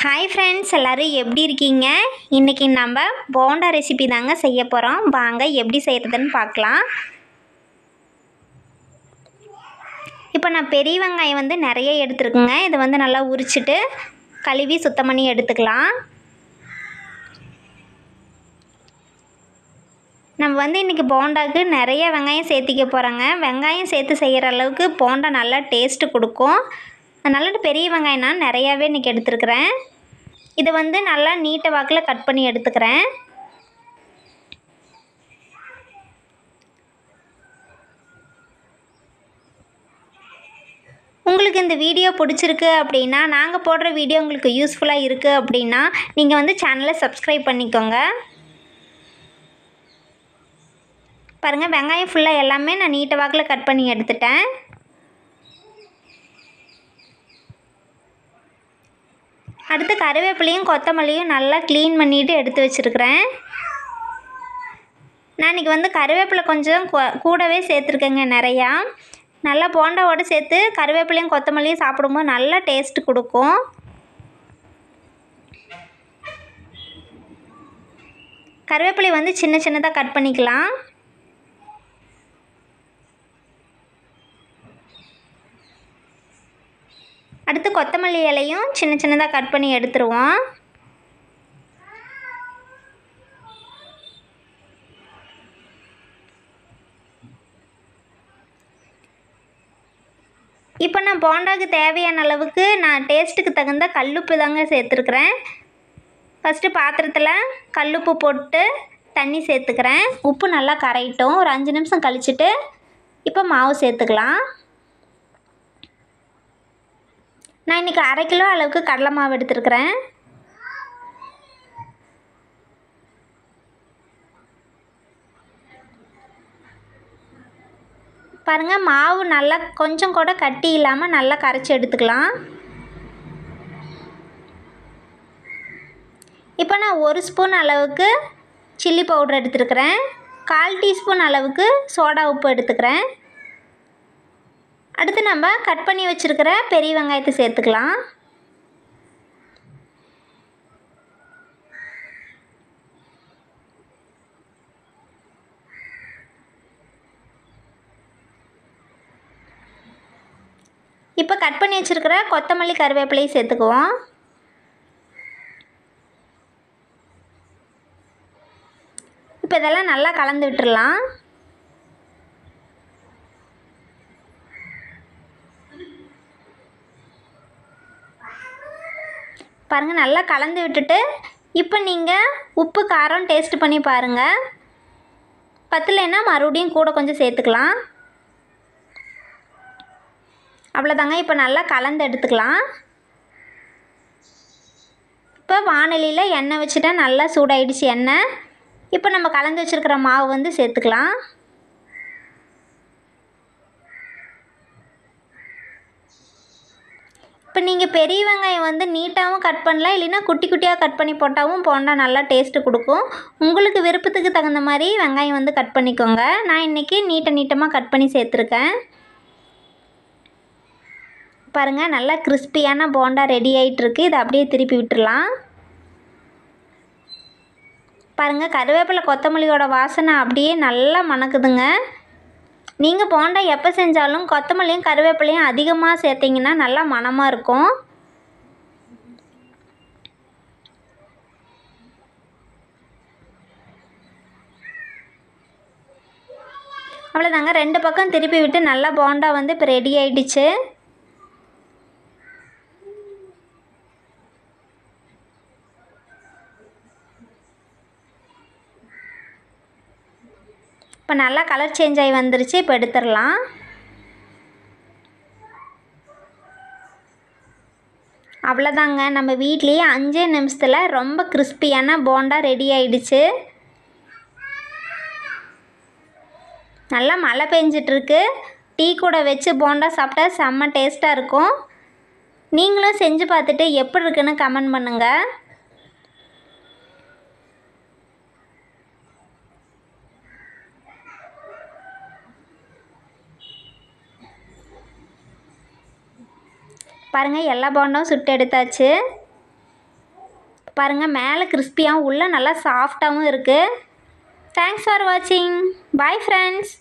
Hi friends, எல்லோரும் எப்படி இருக்கீங்க? இன்றைக்கி நம்ம போண்டா ரெசிபி தாங்க செய்ய போகிறோம். வாங்க எப்படி செய்கிறதுன்னு பார்க்கலாம். இப்போ நான் பெரிய வெங்காயம் நிறைய எடுத்துருக்குங்க. இதை நல்லா உரிச்சிட்டு கழுவி சுத்தம் பண்ணி எடுத்துக்கலாம். நம்ம இன்றைக்கி போண்டாவுக்கு நிறைய வெங்காயம் சேர்த்திக்க போகிறோங்க. வெங்காயம் சேர்த்து செய்கிற அளவுக்கு போண்டா நல்லா டேஸ்ட்டு கொடுக்கும். அதனால் பெரிய வெங்காயம் நான் நிறையாவே இன்றைக்கி எடுத்துருக்குறேன். இதை நல்லா நீட்ட வாக்கில் கட் பண்ணி எடுத்துக்கிறேன். உங்களுக்கு இந்த வீடியோ பிடிச்சிருக்கு அப்படின்னா, நாங்கள் போடுற வீடியோ உங்களுக்கு யூஸ்ஃபுல்லாக இருக்குது அப்படின்னா, நீங்கள் சேனலை சப்ஸ்கிரைப் பண்ணிக்கோங்க. பாருங்கள், வெங்காயம் ஃபுல்லாக எல்லாமே நான் நீட்ட வாக்கில் கட் பண்ணி எடுத்துட்டேன். அடுத்து கருவேப்பிலையும் கொத்தமல்லியும் நல்லா க்ளீன் பண்ணிவிட்டு எடுத்து வச்சுருக்கிறேன். நான் இன்றைக்கி கருவேப்பிலை கொஞ்சம் கூடவே சேர்த்துருக்கேங்க. நிறையா நல்லா போண்டாவோடு சேர்த்து கருவேப்பிலையும் கொத்தமல்லியும் சாப்பிடும்போது நல்லா டேஸ்ட்டு கொடுக்கும். கருவேப்பிலை சின்ன சின்னதாக கட் பண்ணிக்கலாம். அடுத்து கொத்தமல்லி இலையும் சின்ன சின்னதாக கட் பண்ணி எடுத்துருவோம். இப்போ நான் போண்டாவுக்கு தேவையான அளவுக்கு நான் டேஸ்ட்டுக்கு தகுந்த கல்லுப்பு தாங்க சேர்த்துருக்குறேன். ஃபஸ்ட்டு பாத்திரத்தில் கல்லுப்பு போட்டு தண்ணி சேர்த்துக்கிறேன். உப்பு நல்லா கரையிட்டும். ஒரு 5 நிமிஷம் கழிச்சிட்டு இப்போ மாவு சேர்த்துக்கலாம். நான் இன்றைக்கி 1/2 கிலோ அளவுக்கு கடலை மாவு எடுத்துருக்கிறேன். பாருங்கள், மாவு நல்லா கொஞ்சம் கூட கட்டி இல்லாமல் நல்லா கரைச்சி எடுத்துக்கலாம். இப்போ நான் 1 ஸ்பூன் அளவுக்கு சில்லி பவுடர் எடுத்துருக்கிறேன். 1/4 டீஸ்பூன் அளவுக்கு சோடா உப்பு எடுத்துக்கிறேன். அடுத்து நம்ம கட் பண்ணி வச்சுருக்கிற பெரிய வெங்காயத்தை சேர்த்துக்கலாம். இப்போ கட் பண்ணி வச்சுருக்கிற கொத்தமல்லி கருவேப்பிலையும் சேர்த்துக்குவோம். இப்போ இதெல்லாம் நல்லா கலந்து விட்டுடலாம். பாருங்கள், நல்லா கலந்து விட்டுட்டு இப்போ நீங்கள் உப்பு காரம் டேஸ்ட் பண்ணி பாருங்கள். பத்தலைன்னா மறுபடியும் கூட கொஞ்சம் சேர்த்துக்கலாம். அவ்வளோதாங்க. இப்போ நல்லா கலந்து எடுத்துக்கலாம். இப்போ வாணலியில் எண்ணெய் வச்சுட்டா நல்லா சூடாயிடுச்சு எண்ணெய். இப்போ நம்ம கலந்து வச்சுருக்கிற மாவு சேர்த்துக்கலாம். இப்போ நீங்கள் பெரிய வெங்காயம் நீட்டாகவும் கட் பண்ணலாம், இல்லைன்னா குட்டி குட்டியாக கட் பண்ணி போட்டாலும் போண்டா நல்லா டேஸ்ட்டு கொடுக்கும். உங்களுக்கு விருப்பத்துக்கு தகுந்த மாதிரி வெங்காயம் கட் பண்ணிக்கோங்க. நான் இன்றைக்கி நீட்டமாக கட் பண்ணி சேர்த்துருக்கேன். பாருங்கள், நல்லா கிறிஸ்பியான போண்டா ரெடி ஆகிட்டுருக்கு. இதை அப்படியே திருப்பி விட்டுடலாம். பாருங்கள், கருவேப்பிலை கொத்தமல்லியோட வாசனை அப்படியே நல்லா மணக்குதுங்க. நீங்கள் போண்டா எப்போ செஞ்சாலும் கொத்தமல்லியும் கருவேப்பிலையும் அதிகமாக சேர்த்திங்கன்னா நல்லா மணமாக இருக்கும். அவ்வளோதாங்க. 2 பக்கம் திருப்பி விட்டு நல்லா போண்டா இப்போ ரெடி ஆகிடுச்சு. இப்போ நல்லா கலர் சேஞ்ச் ஆகி வந்துருச்சு. இப்போ எடுத்துடலாம். அவ்வளோதாங்க, நம்ம வீட்லேயே 5 நிமிஷத்தில் ரொம்ப கிறிஸ்பியான போண்டா ரெடி ஆகிடுச்சு. நல்லா மழை பெஞ்சிட்ருக்கு. டீ கூட வச்சு போண்டா சாப்பிட்டா செம்ம டேஸ்ட்டாக இருக்கும். நீங்களும் செஞ்சு பார்த்துட்டு எப்படி இருக்குன்னு கமெண்ட் பண்ணுங்கள். பாருங்கள், எல்லா போண்டாவும் சுட்டு எடுத்தாச்சு. பாருங்கள் மேலே கிறிஸ்பியாகவும் உள்ளே நல்லா சாஃப்டாகவும் இருக்குது. தேங்க்ஸ் ஃபார் வாட்சிங். Bye friends.